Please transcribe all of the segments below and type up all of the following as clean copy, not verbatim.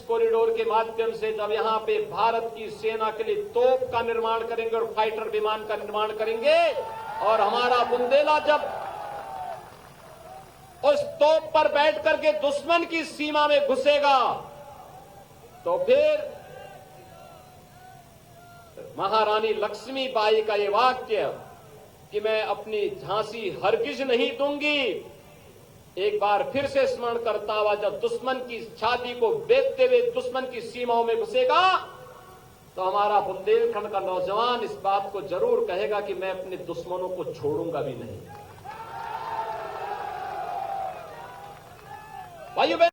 Corridor के माध्यम से जब यहां पे भारत की सेना के लिए तोप का निर्माण करेंगे और फाइटर विमान का निर्माण करेंगे और हमारा बुंदेला जब उस तोप पर बैठ करके दुश्मन की सीमा में घुसेगा तो फिर महारानी लक्ष्मीबाई का ये वाक्य कि मैं अपनी झांसी हरगिज नहीं दूंगी, एक बार फिर से स्मरण करता हुआ जब दुश्मन की छाती को बेचते हुए दुश्मन की सीमाओं में घुसेगा तो हमारा बुंदेलखंड का नौजवान इस बात को जरूर कहेगा कि मैं अपने दुश्मनों को छोड़ूंगा भी नहीं। भाइयों बहनों,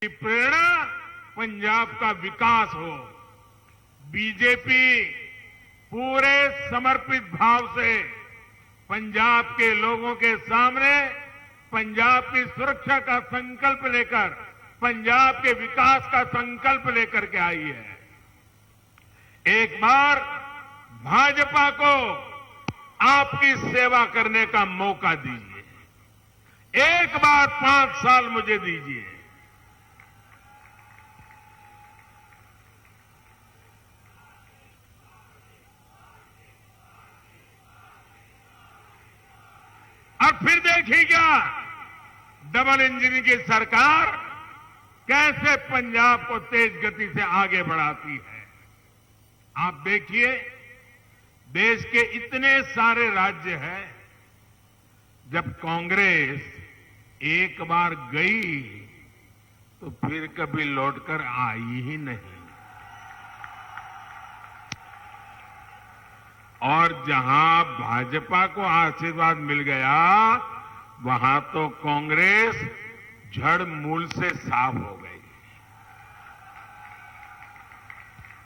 प्रेरणा पंजाब का विकास हो। बीजेपी पूरे समर्पित भाव से पंजाब के लोगों के सामने पंजाब की सुरक्षा का संकल्प लेकर, पंजाब के विकास का संकल्प लेकर के आई है। एक बार भाजपा को आपकी सेवा करने का मौका दीजिए, एक बार 5 साल मुझे दीजिए। और फिर देखिएगा डबल इंजन की सरकार कैसे पंजाब को तेज गति से आगे बढ़ाती है। आप देखिए, देश के इतने सारे राज्य हैं, जब कांग्रेस एक बार गई तो फिर कभी लौटकर आई ही नहीं। और जहां भाजपा को आशीर्वाद मिल गया वहां तो कांग्रेस जड़ मूल से साफ हो गई।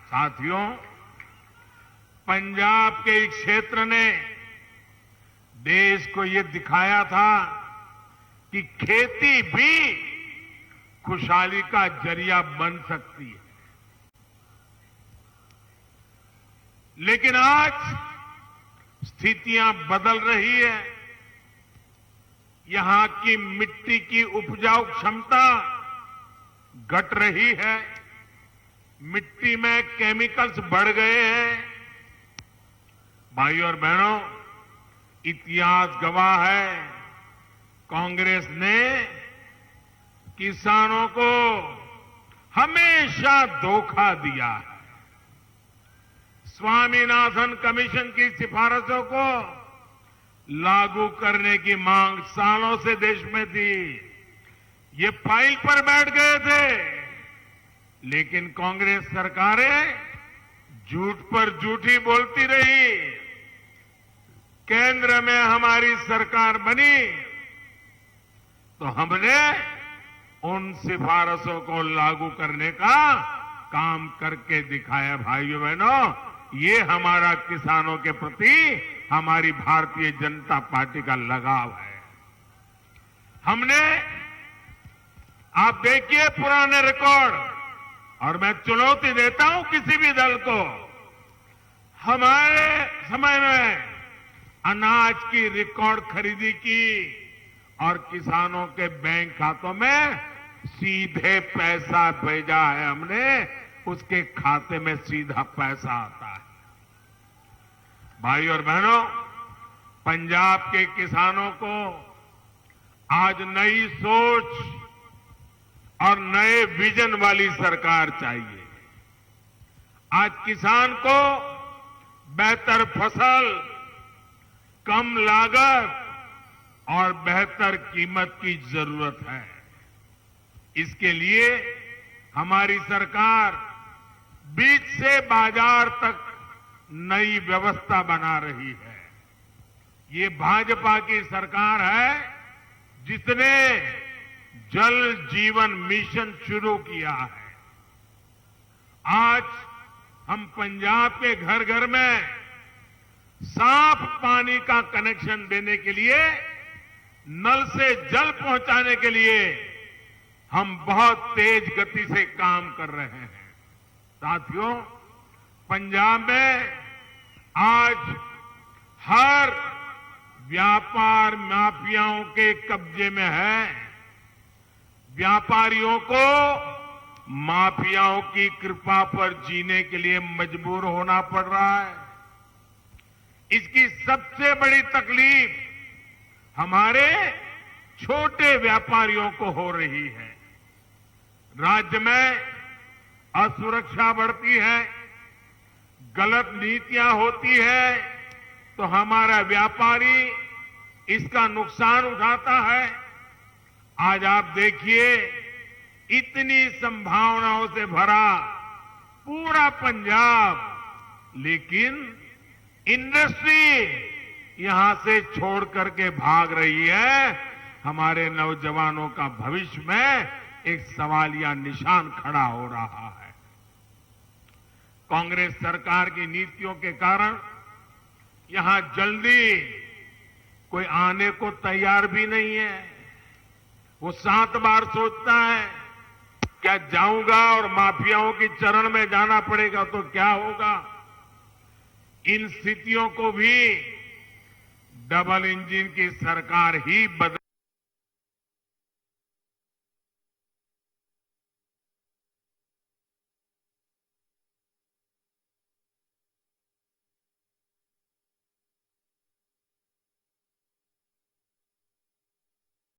साथियों, पंजाब के एक क्षेत्र ने देश को ये दिखाया था कि खेती भी खुशहाली का जरिया बन सकती है। लेकिन आज स्थितियां बदल रही है। यहां की मिट्टी की उपजाऊ क्षमता घट रही है, मिट्टी में केमिकल्स बढ़ गए हैं। भाइयों और बहनों, इतिहास गवाह है, कांग्रेस ने किसानों को हमेशा धोखा दिया है। स्वामीनाथन कमीशन की सिफारिशों को लागू करने की मांग सालों से देश में थी। ये फाइल पर बैठ गए थे, लेकिन कांग्रेस सरकारें झूठ पर झूठी बोलती रही। केंद्र में हमारी सरकार बनी तो हमने उन सिफारिशों को लागू करने का काम करके दिखाया। भाइयों बहनों, ये हमारा किसानों के प्रति हमारी भारतीय जनता पार्टी का लगाव है। हमने, आप देखिए पुराने रिकॉर्ड, और मैं चुनौती देता हूं किसी भी दल को, हमारे समय में अनाज की रिकॉर्ड खरीदी की और किसानों के बैंक खातों में सीधे पैसा भेजा है हमने, उसके खाते में सीधा पैसा आता है। भाई और बहनों, पंजाब के किसानों को आज नई सोच और नए विजन वाली सरकार चाहिए। आज किसान को बेहतर फसल, कम लागत और बेहतर कीमत की जरूरत है। इसके लिए हमारी सरकार बीज से बाजार तक नई व्यवस्था बना रही है। ये भाजपा की सरकार है जिसने जल जीवन मिशन शुरू किया है। आज हम पंजाब के घर घर में साफ पानी का कनेक्शन देने के लिए, नल से जल पहुंचाने के लिए हम बहुत तेज गति से काम कर रहे हैं। साथियों, पंजाब में आज हर व्यापार माफियाओं के कब्जे में है। व्यापारियों को माफियाओं की कृपा पर जीने के लिए मजबूर होना पड़ रहा है। इसकी सबसे बड़ी तकलीफ हमारे छोटे व्यापारियों को हो रही है। राज्य में असुरक्षा बढ़ती है, गलत नीतियां होती है, तो हमारा व्यापारी इसका नुकसान उठाता है। आज आप देखिए, इतनी संभावनाओं से भरा पूरा पंजाब, लेकिन इंडस्ट्री यहां से छोड़ करके भाग रही है। हमारे नौजवानों का भविष्य में एक सवालिया निशान खड़ा हो रहा है। कांग्रेस सरकार की नीतियों के कारण यहां जल्दी कोई आने को तैयार भी नहीं है। वो 7 बार सोचता है, क्या जाऊंगा और माफियाओं की चरण में जाना पड़ेगा तो क्या होगा। इन स्थितियों को भी डबल इंजन की सरकार ही बदल